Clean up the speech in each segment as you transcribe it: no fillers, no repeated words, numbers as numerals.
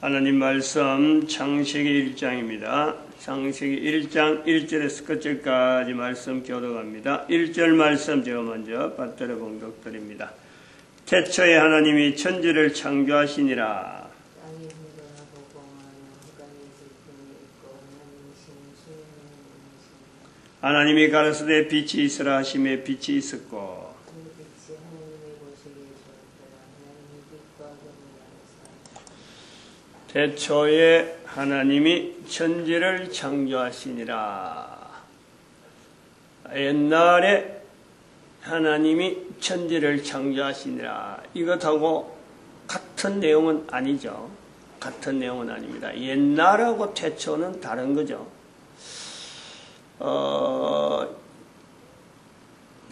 하나님 말씀 창세기 1장입니다. 창세기 1장 1절에서 끝절까지 말씀 교독합니다. 1절 말씀 제가 먼저 받들어 봉독드립니다. 태초에 하나님이 천지를 창조하시니라. 하나님이 가라사대 빛이 있으라 하심에 빛이 있었고 태초에 하나님이 천지를 창조하시니라. 옛날에 하나님이 천지를 창조하시니라. 이것하고 같은 내용은 아니죠. 같은 내용은 아닙니다. 옛날하고 태초는 다른 거죠.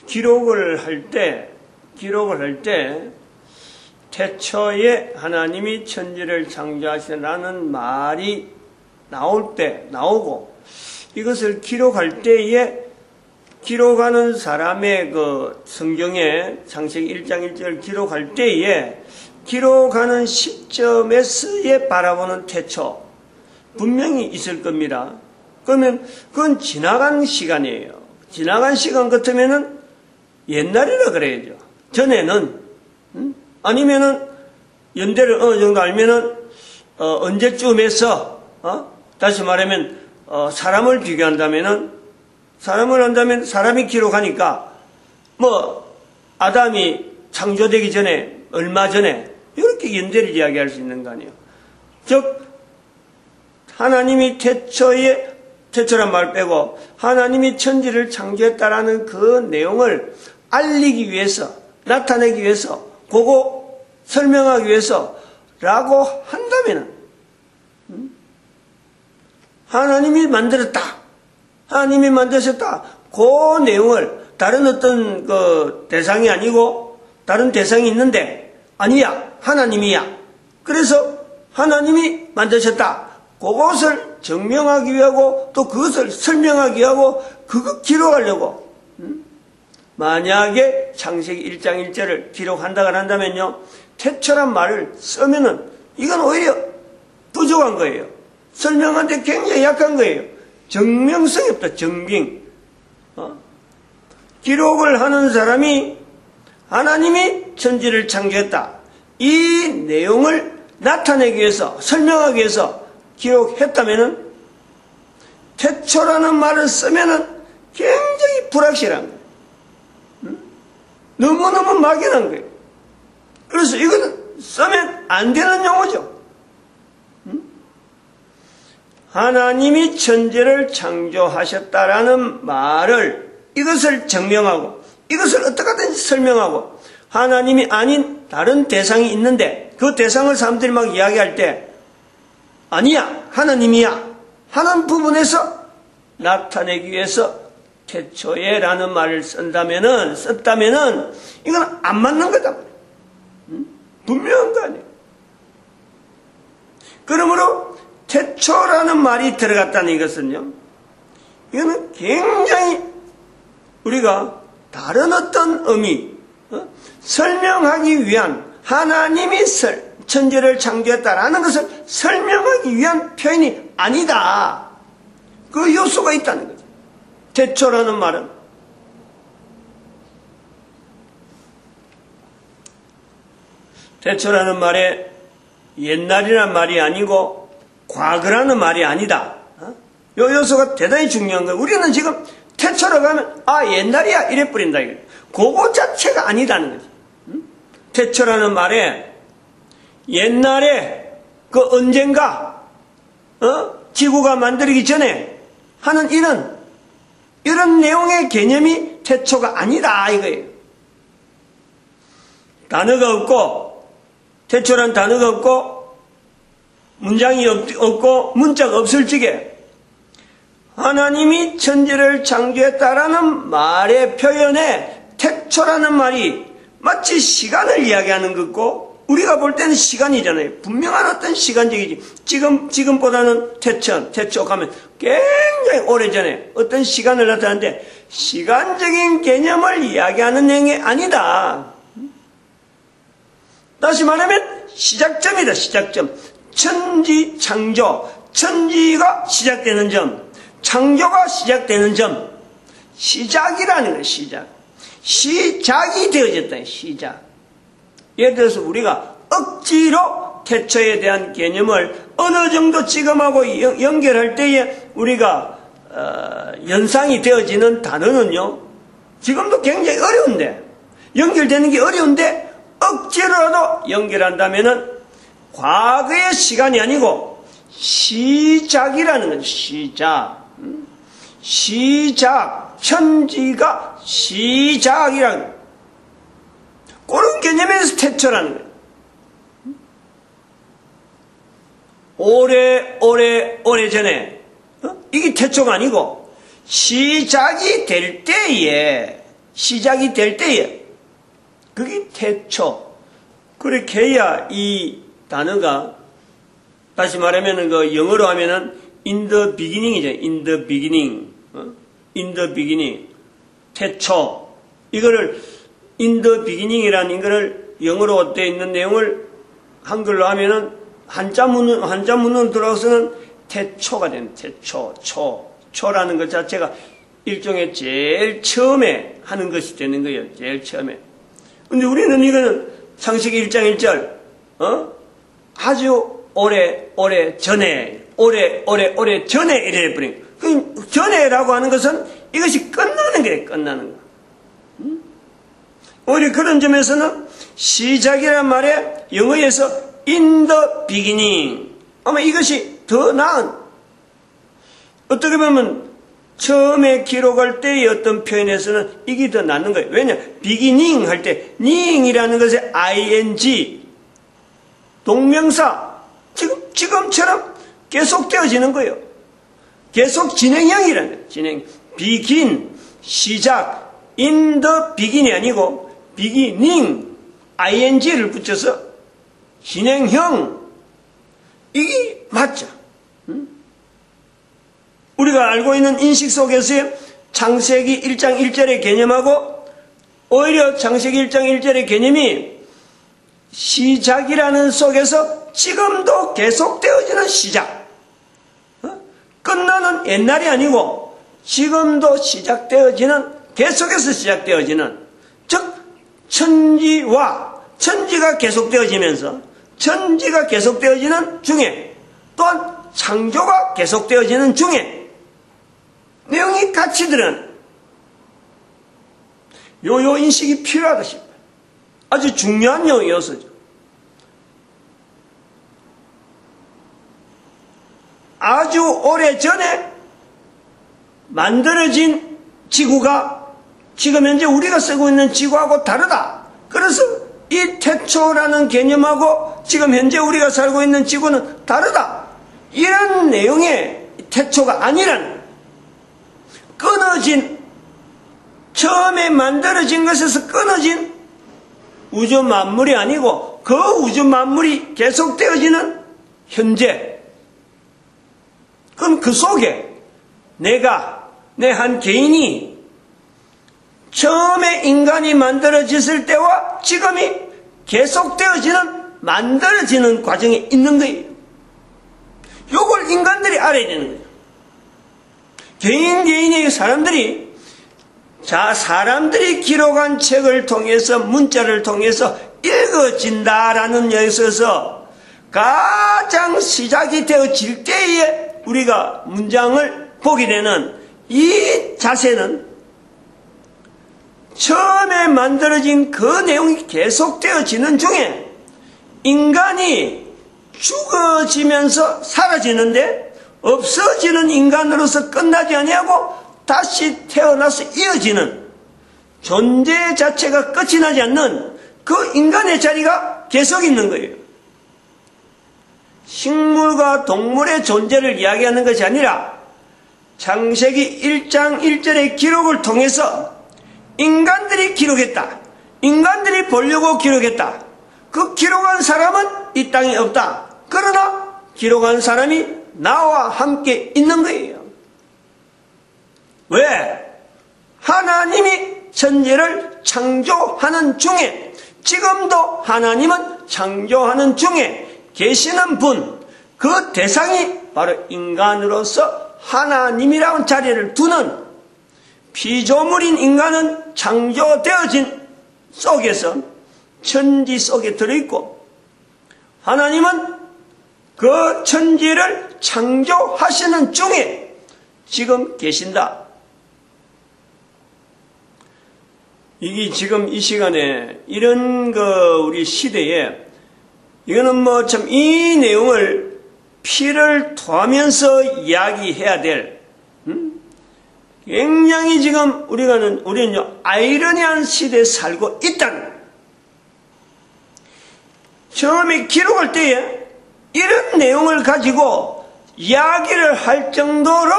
기록을 할 때 태초에 하나님이 천지를 창조하시라는 말이 나오고 이것을 기록할 때에 기록하는 사람의 그 성경에 창세기 1장 1절을 기록할 때에 기록하는 시점에서의 바라보는 태초 분명히 있을 겁니다. 그러면 그건 지나간 시간이에요. 지나간 시간 같으면은 옛날이라 그래야죠. 전에는 아니면은 연대를 어느 정도 알면은 언제쯤 해서 다시 말하면 사람을 비교한다면은 사람이 기록하니까 뭐 아담이 창조되기 전에 얼마 전에 이렇게 연대를 이야기할 수 있는 거 아니에요. 즉 하나님이 태초란 말 빼고 하나님이 천지를 창조했다라는 그 내용을 알리기 위해서 나타내기 위해서 그거 설명하기 위해서라고 한다면은 하나님이 만들었다. 하나님이 만드셨다. 그 내용을 다른 어떤 그 대상이 아니고 다른 대상이 있는데 아니야. 하나님이야. 그래서 하나님이 만드셨다. 그것을 증명하기 위하고 또 그것을 설명하기 위하고 그거 기록하려고 만약에 창세기 1장 1절을 기록한다고 한다면요. 태초란 말을 쓰면은 이건 오히려 부족한 거예요. 설명하는데 굉장히 약한 거예요. 증명성이 없다. 증빙. 기록을 하는 사람이 하나님이 천지를 창조했다. 이 내용을 나타내기 위해서 설명하기 위해서 기록했다면은 태초라는 말을 쓰면은 굉장히 불확실한 거예요. 너무너무 막연한 거예요. 그래서 이거는 쓰면 안 되는 용어죠. 하나님이 천지를 창조하셨다라는 말을 이것을 증명하고 이것을 어떻게든지 설명하고 하나님이 아닌 다른 대상이 있는데 그 대상을 사람들이 막 이야기할 때 아니야 하나님이야 하는 부분에서 나타내기 위해서 태초에라는 말을 썼다면은 이건 안 맞는 거다. 분명한 거 아니에요. 그러므로 태초라는 말이 들어갔다는 이것은요. 이거는 굉장히 우리가 다른 어떤 의미 설명하기 위한 하나님이 천지를 창조했다라는 것을 설명하기 위한 표현이 아니다. 그 요소가 있다는 거죠. 태초라는 말은 태초라는 말에 옛날이라는 말이 아니고 과거라는 말이 아니다. 요 요소가 대단히 중요한 거예요. 우리는 지금 태초라고 하면 옛날이야 이래 뿌린다. 그거 자체가 아니다는 거죠. 태초라는 말에 옛날에 그 언젠가 지구가 만들기 전에 하는 이런 내용의 개념이 태초가 아니다 이거예요. 단어가 없고 태초란 단어가 없고 문장이 없고 문자가 없을 적에 하나님이 천지를 창조했다라는 말의 표현에 태초라는 말이 마치 시간을 이야기하는 것 같고 우리가 볼 때는 시간이잖아요. 분명한 어떤 시간적이지. 지금보다는 태초 하면 굉장히 오래전에 어떤 시간을 나타내는데 시간적인 개념을 이야기하는 내용이 아니다. 다시 말하면 시작점이다. 시작점. 천지 창조, 천지가 시작되는 점, 창조가 시작되는 점, 시작이라는 거예요. 시작이 되어졌다. 시작. 예를 들어서 우리가 억지로 태초에 대한 개념을 어느 정도 지금하고 연결할 때에 우리가 연상이 되어지는 단어는요, 지금도 굉장히 어려운데, 연결되는 게 어려운데 억지로라도 연결한다면은 과거의 시간이 아니고 시작이라는 거죠. 시작. 천지가 시작이라는 거예요. 그런 개념에서 태초라는 거예요. 오래전에 이게 태초가 아니고 시작이 될 때에 그게 태초. 그렇게 해야 이 단어가 다시 말하면 그 영어로 하면은 in the beginning이죠. in the beginning. 태초. 이거를 in the beginning이라는 이거를 영어로 되어 있는 내용을 한글로 하면은 한자 문으로 들어서는 태초가 되는 초라는 것 자체가 일종의 제일 처음에 하는 것이 되는 거예요. 제일 처음에. 근데 우리는 이거는 창세기 1장 1절, 아주 오래 전에 이래 버린. 그 전에라고 하는 것은 이것이 끝나는 거예요. 끝나는 거. 오히려 그런 점에서는 시작이란 말에 영어에서 in the beginning. 아마 이것이 더 나은. 어떻게 보면 처음에 기록할 때의 어떤 표현에서는 이게 더 낫는 거예요. 왜냐? beginning 할 때 닝이라는 것에 ing 동명사 지금처럼 계속되어지는 거예요. 계속 진행형이라는 거예요. 진행. begin 시작 in the beginning이 아니고 beginning ing를 붙여서 진행형. 이게 맞죠. 우리가 알고 있는 인식 속에서의 창세기 1장 1절의 개념하고 오히려 창세기 1장 1절의 개념이 시작이라는 속에서 지금도 계속되어지는 시작. 끝나는 옛날이 아니고 지금도 시작되어지는, 계속해서 시작되어지는, 즉 천지가 계속되어지면서 천지가 계속되어지는 중에 또한 창조가 계속되어지는 중에 내용이 같이 들어가는 요 인식이 필요하다 싶어요. 아주 중요한 내용이어서죠. 아주 오래전에 만들어진 지구가 지금 현재 우리가 쓰고 있는 지구하고 다르다. 그래서 이 태초라는 개념하고 지금 현재 우리가 살고 있는 지구는 다르다. 이런 내용의 태초가 아니라는, 끊어진, 처음에 만들어진 것에서 끊어진 우주 만물이 아니고 그 우주 만물이 계속되어지는 현재. 그럼 그 속에 내 한 개인이 처음에 인간이 만들어졌을 때와 지금이 계속되어지는, 만들어지는 과정에 있는 거예요. 요걸 인간들이 알아야 되는 거예요. 개인의 사람들이 기록한 책을 통해서, 문자를 통해서 읽어진다라는 데 있어서 가장 시작이 되어질 때에 우리가 문장을 보게 되는 이 자세는 처음에 만들어진 그 내용이 계속되어지는 중에 인간이 죽어지면서 사라지는데 없어지는 인간으로서 끝나지 아니하고 다시 태어나서 이어지는 존재 자체가 끝이 나지 않는 그 인간의 자리가 계속 있는 거예요. 식물과 동물의 존재를 이야기하는 것이 아니라 창세기 1장 1절의 기록을 통해서 인간들이 기록했다. 인간들이 보려고 기록했다. 그 기록한 사람은 이 땅에 없다. 그러나 기록한 사람이 나와 함께 있는 거예요. 왜? 하나님이 천지를 창조하는 중에, 지금도 하나님은 창조하는 중에 계시는 분, 그 대상이 바로 인간으로서 하나님이라는 자리를 두는 피조물인 인간은 창조되어진 속에서 천지 속에 들어있고 하나님은 그 천지를 창조하시는 중에 지금 계신다. 이게 지금 이 시간에 이런 우리 시대에 이거는 뭐 참 이 내용을 피를 토하면서 이야기해야 될 굉장히 지금 우리는 아이러니한 시대에 살고 있다는 처음에 기록할 때에 이런 내용을 가지고 이야기를 할 정도로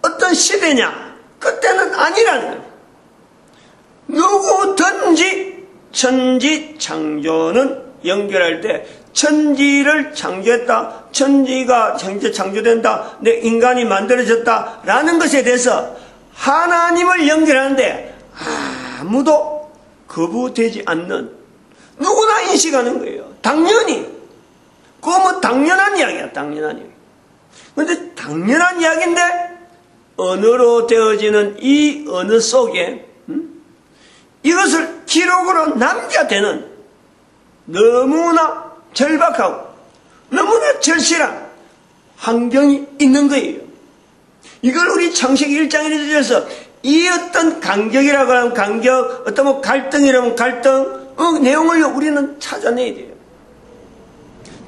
어떤 시대냐? 그때는 아니라는 거예요. 누구든지 천지 창조는 연결할 때 천지를 창조했다, 천지가 창조된다, 내 인간이 만들어졌다 라는 것에 대해서 하나님을 연결하는데 아무도 거부되지 않는 누구나 인식하는 거예요. 당연히 그거 뭐 당연한 이야기야. 당연한 이야기. 그런데 당연한 이야기인데 언어로 되어지는 이 언어 속에 이것을 기록으로 남겨야 되는 너무나 절박하고 너무나 절실한 환경이 있는 거예요. 이걸 우리 창세기 1장에 대해서 이 어떤 간격이라고 하면 간격, 어떤 뭐 갈등이라면 갈등, 내용을 우리는 찾아내야 돼요.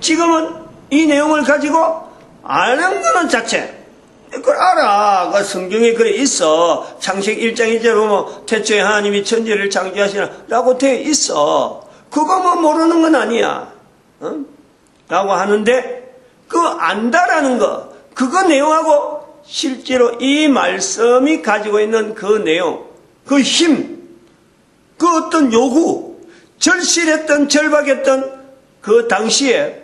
지금은 이 내용을 가지고 아는 거는 자체, 그걸 알아. 그 성경에 그래 있어. 창세기 1장 1절에 뭐 태초에 하나님이 천지를 창조하시라고 되어 있어. 그거 뭐 모르는 건 아니야. 라고 하는데 그 안다라는 거, 그거 내용하고 실제로 이 말씀이 가지고 있는 그 내용, 그 힘, 그 어떤 요구, 절실했던 절박했던 그 당시에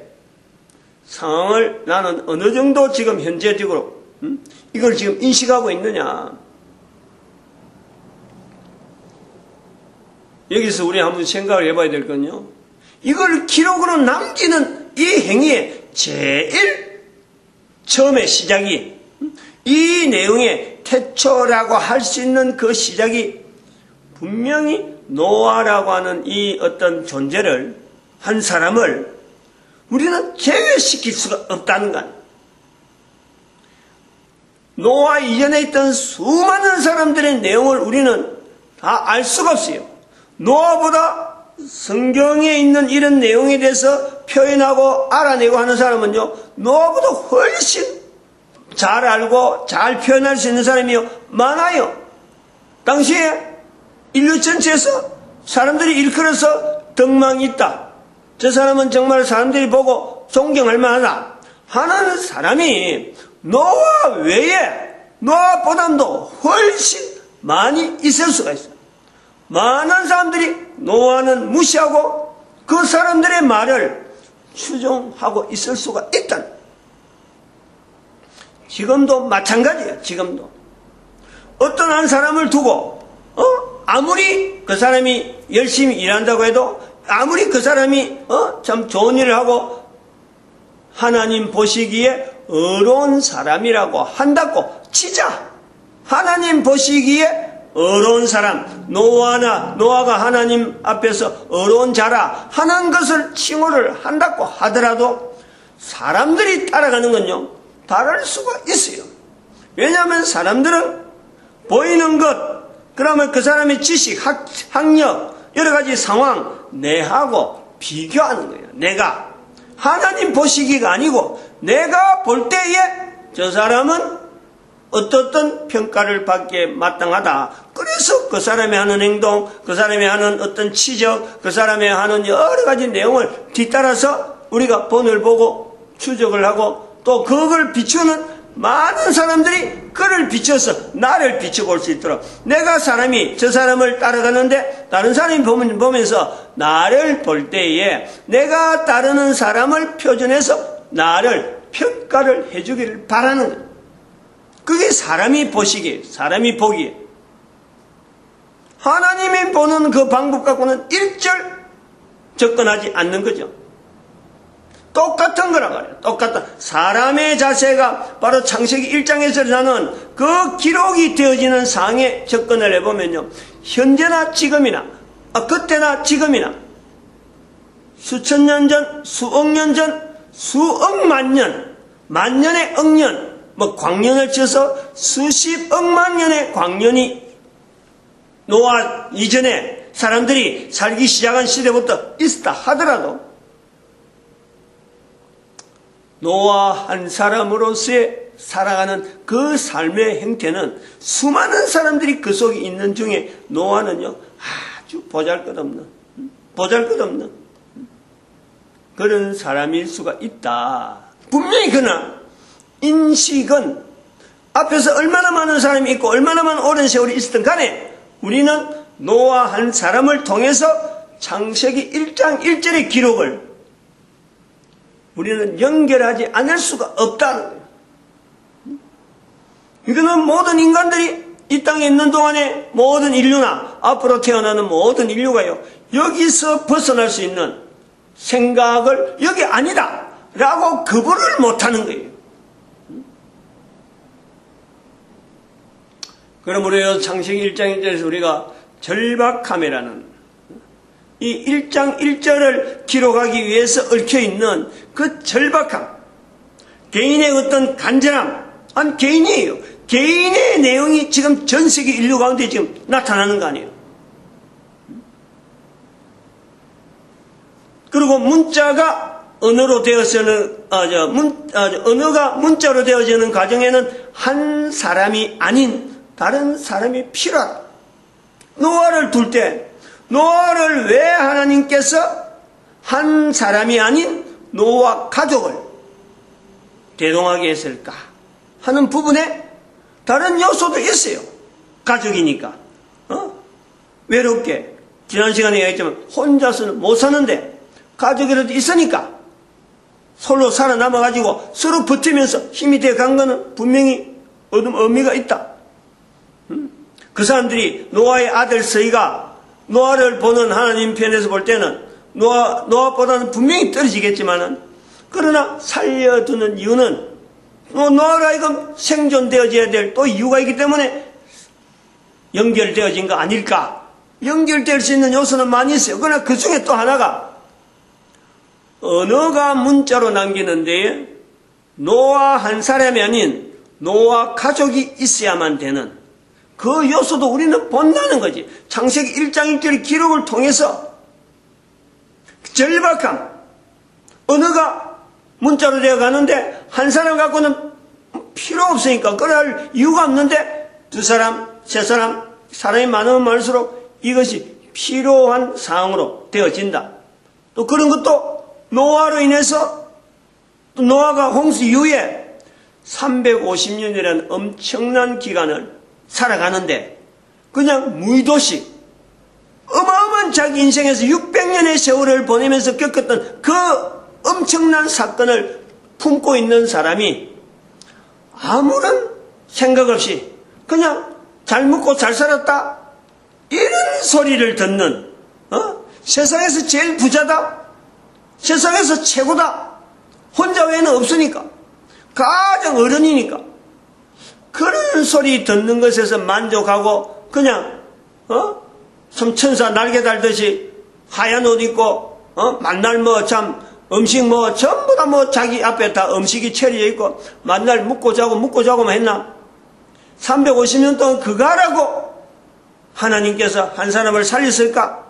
상황을 나는 어느 정도 지금 현재적으로 이걸 지금 인식하고 있느냐. 여기서 우리 한번 생각을 해봐야 될 건요. 이걸 기록으로 남기는 이 행위의 제일 처음에 시작이 이 내용의 태초라고 할 수 있는 그 시작이 분명히 노아라고 하는 이 어떤 존재를 한 사람을 우리는 제외시킬 수가 없다는 것. 노아 이전에 있던 수많은 사람들의 내용을 우리는 다 알 수가 없어요. 노아보다 성경에 있는 이런 내용에 대해서 표현하고 알아내고 하는 사람은요, 노아보다 훨씬 잘 알고 잘 표현할 수 있는 사람이 많아요. 당시에 인류 전체에서 사람들이 일컬어서 덕망이 있다. 저 사람은 정말 사람들이 보고 존경할 만하다 하는 사람이 노아 외에 노아보다도 훨씬 많이 있을 수가 있어요. 많은 사람들이 노아는 무시하고 그 사람들의 말을 추종하고 있을 수가 있다. 지금도 마찬가지예요. 지금도 어떤 한 사람을 두고 아무리 그 사람이 열심히 일한다고 해도 아무리 그 사람이 참 좋은 일을 하고 하나님 보시기에 어려운 사람이라고 한다고 치자. 하나님 보시기에 어려운 사람, 노아가 하나님 앞에서 어려운 자라 하는 것을 칭호를 한다고 하더라도 사람들이 따라가는 건요, 다를 수가 있어요. 왜냐하면 사람들은 보이는 것, 그러면 그 사람의 지식, 학력, 여러 가지 상황, 내하고 비교하는 거예요. 내가 하나님 보시기가 아니고 내가 볼 때에 저 사람은 어떤 평가를 받기에 마땅하다. 그래서 그 사람이 하는 행동, 그 사람이 하는 어떤 치적, 그 사람이 하는 여러 가지 내용을 뒤따라서 우리가 본을 보고 추적을 하고 또 그걸 비추는 많은 사람들이 그를 비춰서 나를 비춰볼 수 있도록 내가 저 사람을 따라가는데 다른 사람이 보면서 나를 볼 때에 내가 따르는 사람을 표준해서 나를 평가를 해주기를 바라는 거예요. 그게 사람이 보시기에, 사람이 보기에. 하나님이 보는 그 방법 갖고는 일절 접근하지 않는 거죠. 똑같은 거라 말이에요. 똑같은. 사람의 자세가 바로 창세기 1장에서 나는 그 기록이 되어지는 상황에 접근을 해보면요. 현재나 지금이나, 그때나 지금이나, 수천 년 전, 수억 년 전, 수억만 년, 만년의 억년, 광년을 쳐서 수십억만 년의 광년이 노아 이전에 사람들이 살기 시작한 시대부터 있었다 하더라도 노아 한 사람으로서의 살아가는 그 삶의 형태는 수많은 사람들이 그 속에 있는 중에 노아는요 아주 보잘것없는 그런 사람일 수가 있다. 분명히 그러나 인식은 앞에서 얼마나 많은 사람이 있고 얼마나 많은 오랜 세월이 있었든 간에 우리는 노아 한 사람을 통해서 창세기 1장 1절의 기록을 우리는 연결하지 않을 수가 없다는 거예요. 이거는 모든 인간들이 이 땅에 있는 동안에 모든 인류나 앞으로 태어나는 모든 인류가요 여기서 벗어날 수 있는 생각을 여기 아니다 라고 거부를 못하는 거예요. 그러므로 창세기 1장 1절에서 우리가 절박함이라는 이 1장 1절을 기록하기 위해서 얽혀있는 그 절박함, 개인의 어떤 간절함, 아니 개인이에요. 개인의 내용이 지금 전 세계 인류 가운데 지금 나타나는 거 아니에요. 그리고 문자가 언어로 되어서는 언어가 문자로 되어지는 과정에는 한 사람이 아닌 다른 사람이 필요하다. 노아를 둘 때 노아를 왜 하나님께서 한 사람이 아닌 노아 가족을 대동하게 했을까 하는 부분에 다른 요소도 있어요. 가족이니까 외롭게 지난 시간에 얘기했지만 혼자서는 못 사는데 가족이라도 있으니까 서로 살아남아가지고 서로 버티면서 힘이 되어 간 거는 분명히 의미가 있다. 그 사람들이 노아의 아들 서이가 노아를 보는 하나님 편에서 볼 때는 노아보다는 분명히 떨어지겠지만은 그러나 살려두는 이유는 노아가 이건 생존되어져야 될 또 이유가 있기 때문에 연결되어진 거 아닐까. 연결될 수 있는 요소는 많이 있어요. 그러나 그 중에 또 하나가 언어가 문자로 남기는 데에 노아 한 사람이 아닌 노아 가족이 있어야만 되는 그 요소도 우리는 본다는 거지. 창세기 1장 1절 기록을 통해서 절박함, 언어가 문자로 되어 가는데 한 사람 갖고는 필요 없으니까 그럴 이유가 없는데 두 사람, 세 사람, 사람이 많으면 많을수록 이것이 필요한 상황으로 되어진다. 또 그런 것도 노아로 인해서 또 노아가 홍수 이후에 350년이라는 엄청난 기간을 살아가는데 그냥 무의도시 어마어마한 자기 인생에서 600년의 세월을 보내면서 겪었던 그 엄청난 사건을 품고 있는 사람이 아무런 생각 없이 그냥 잘 먹고 잘 살았다 이런 소리를 듣는 세상에서 제일 부자다 세상에서 최고다 혼자 외에는 없으니까 가장 어른이니까 그런 소리 듣는 것에서 만족하고 그냥 참 천사 날개 달듯이 하얀 옷 입고 만날 참 음식 전부 다 자기 앞에 다 음식이 차려져 있고 만날 묵고 자고만 했나 350년 동안 그거 하라고 하나님께서 한 사람을 살렸을까?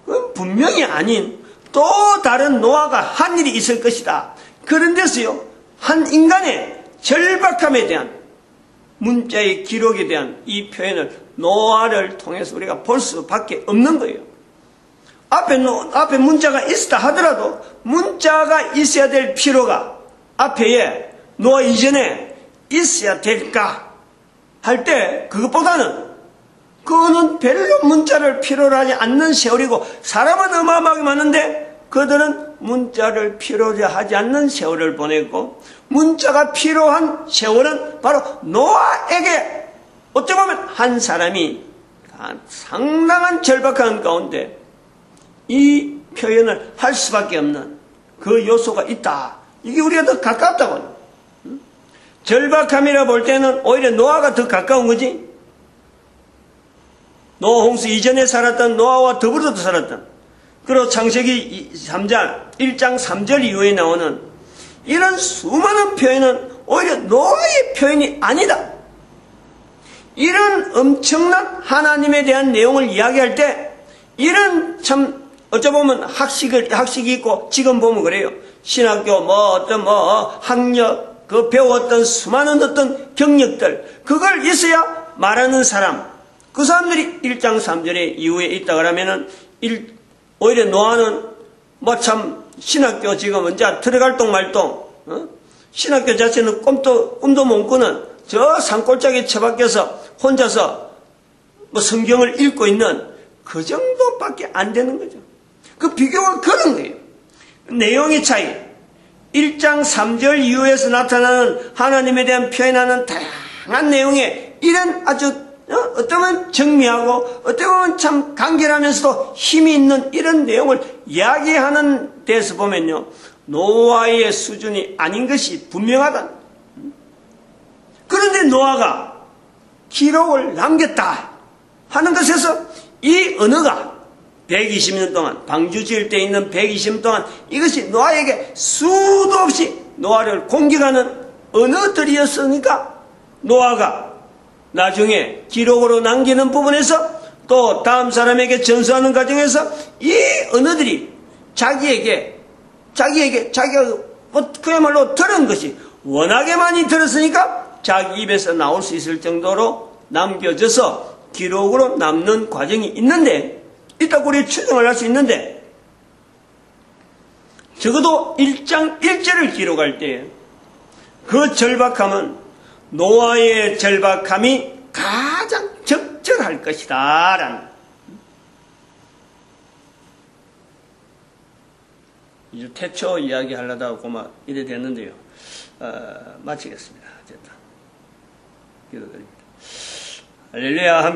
그건 분명히 아닌 또 다른 노아가 한 일이 있을 것이다. 그런 데서요 한 인간의 절박함에 대한 문자의 기록에 대한 이 표현을 노아를 통해서 우리가 볼 수밖에 없는 거예요. 앞에 문자가 있었다 하더라도 문자가 있어야 될 필요가 앞에 노아 이전에 있어야 될까 할 때 그것보다는 그거는 별로 문자를 필요로 하지 않는 세월이고 사람은 어마어마하게 많은데 그들은 문자를 필요로 하지 않는 세월을 보냈고 문자가 필요한 세월은 바로 노아에게 어찌 보면 한 사람이 상당한 절박한 가운데 이 표현을 할 수밖에 없는 그 요소가 있다. 이게 우리가 더 가깝다고. 절박함이라 볼 때는 오히려 노아가 더 가까운 거지. 노아 홍수 이전에 살았던 노아와 더불어도 살았던. 그리고 창세기 1장 3절 이후에 나오는 이런 수많은 표현은 오히려 노아의 표현이 아니다. 이런 엄청난 하나님에 대한 내용을 이야기할 때 이런 참 어쩌보면 학식이 있고 지금 보면 그래요. 신학교 학력 그 배웠던 수많은 어떤 경력들 그걸 있어야 말하는 사람 그 사람들이 1장 3절에 이후에 있다 그러면은 오히려 노아는 참 신학교 지금 언제 들어갈 동 말동 신학교 자체는 꿈도 못 꾸는 저 산골짜기 처박혀서 혼자서 성경을 읽고 있는 그 정도밖에 안 되는 거죠. 그 비교가 그런 거예요. 내용의 차이. 1장 3절 이후에서 나타나는 하나님에 대한 표현하는 다양한 내용에 이런 아주 어떻게 보면 정미하고 어떻게 보면 참 간결하면서도 힘이 있는 이런 내용을 이야기하는 데서 보면요. 노아의 수준이 아닌 것이 분명하다. 그런데 노아가 기록을 남겼다 하는 것에서 이 언어가 120년 동안 방주 지을 때 있는 120년 동안 이것이 노아에게 수도 없이 노아를 공격하는 언어들이었으니까 노아가 나중에 기록으로 남기는 부분에서 또 다음 사람에게 전수하는 과정에서 이 언어들이 자기가 그야말로 들은 것이 워낙에 많이 들었으니까 자기 입에서 나올 수 있을 정도로 남겨져서 기록으로 남는 과정이 있는데 이따 우리 추정을 할 수 있는데 적어도 1장 1절을 기록할 때 그 절박함은 노아의 절박함이 가장 적절할 것이다 라는 이제 태초 이야기 하려다가 고마 이래 됐는데요. 마치겠습니다. 어쨌든 기도드립니다. 할렐루야.